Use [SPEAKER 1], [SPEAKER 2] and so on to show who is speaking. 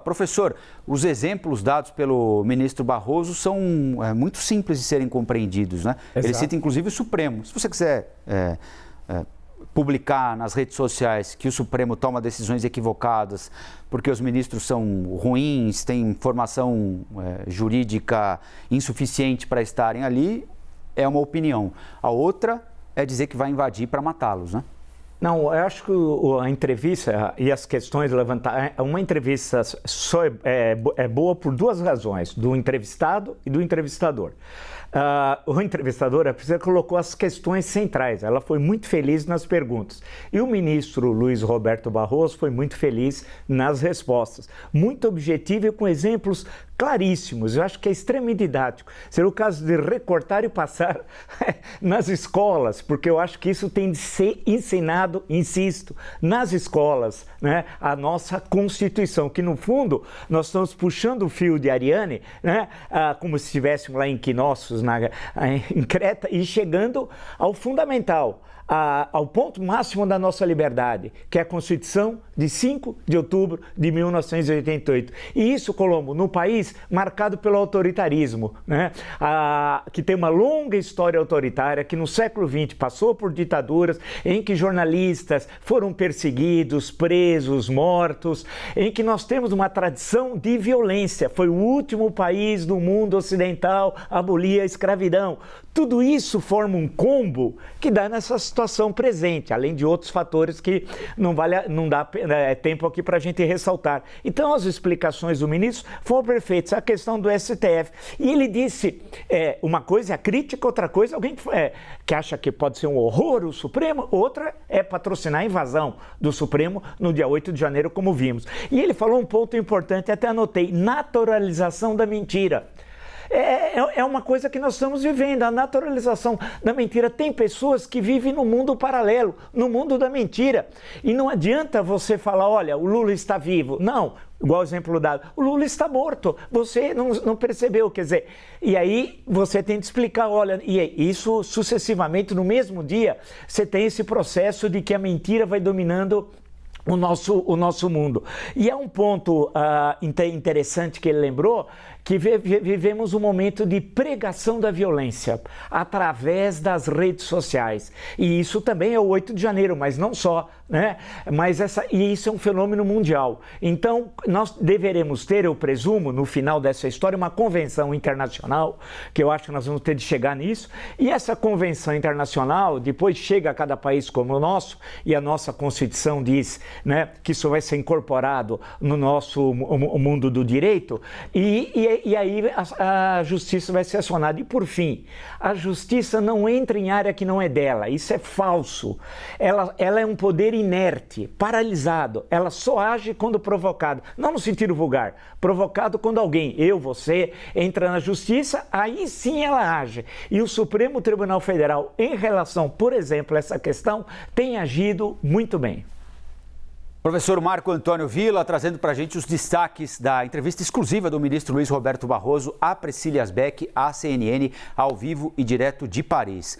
[SPEAKER 1] Professor, os exemplos dados pelo ministro Barroso são muito simples de serem compreendidos, né?
[SPEAKER 2] Exato.
[SPEAKER 1] Ele cita inclusive o Supremo. Se você quiser publicar nas redes sociais que o Supremo toma decisões equivocadas porque os ministros são ruins, têm formação jurídica insuficiente para estarem ali, é uma opinião. A outra é dizer que vai invadir para matá-los, né?
[SPEAKER 2] Não, eu acho que a entrevista e as questões levantadas... Uma entrevista só é boa por duas razões, do entrevistado e do entrevistador. O entrevistador, a pessoa colocou as questões centrais, ela foi muito feliz nas perguntas. E o ministro Luiz Roberto Barroso foi muito feliz nas respostas. Muito objetivo e com exemplos claríssimos. Eu acho que é extremamente didático. Será o caso de recortar e passar nas escolas, porque eu acho que isso tem de ser ensinado, insisto, nas escolas, né? A nossa Constituição, que no fundo nós estamos puxando o fio de Ariane, né? Como se estivéssemos lá em Knossos, em Creta, e chegando ao fundamental, ao ponto máximo da nossa liberdade, que é a Constituição de 5 de outubro de 1988. E isso, Colombo, no país marcado pelo autoritarismo, né? Que tem uma longa história autoritária, que no século XX passou por ditaduras em que jornalistas foram perseguidos, presos, mortos, em que nós temos uma tradição de violência. Foi o último país do mundo ocidental a abolir a escravidão. Tudo isso forma um combo que dá nessa situação presente, além de outros fatores que não dá tempo aqui para a gente ressaltar. Então, as explicações do ministro foram perfeitas. A questão do STF. E ele disse, uma coisa é a crítica, outra coisa, alguém que acha que pode ser um horror o Supremo, outra é patrocinar a invasão do Supremo no dia 8 de janeiro, como vimos. E ele falou um ponto importante, até anotei, naturalização da mentira. É uma coisa que nós estamos vivendo, a naturalização da mentira. Tem pessoas que vivem no mundo paralelo, no mundo da mentira. E não adianta você falar, olha, o Lula está vivo. Não, igual o exemplo dado, o Lula está morto. Você não percebeu, quer dizer, e aí você tem que explicar, olha, e isso sucessivamente, no mesmo dia, você tem esse processo de que a mentira vai dominando o nosso mundo. E é um ponto interessante que ele lembrou, que vivemos um momento de pregação da violência através das redes sociais. E isso também é o 8 de janeiro, mas não só, né? E isso é um fenômeno mundial. Então, nós deveremos ter, eu presumo, no final dessa história, uma convenção internacional, que eu acho que nós vamos ter de chegar nisso, e essa convenção internacional depois chega a cada país como o nosso, e a nossa Constituição diz, né, que isso vai ser incorporado no nosso mundo do direito, e aí a justiça vai ser acionada. E por fim, a justiça não entra em área que não é dela, isso é falso. Ela é um poder inerte, paralisado, ela só age quando provocado, não no sentido vulgar, provocado quando alguém, você, entra na justiça, aí sim ela age. E o Supremo Tribunal Federal, em relação, por exemplo, a essa questão, tem agido muito bem.
[SPEAKER 1] Professor Marco Antônio Villa, trazendo para a gente os destaques da entrevista exclusiva do ministro Luiz Roberto Barroso a Priscila Asbeck, à CNN, ao vivo e direto de Paris.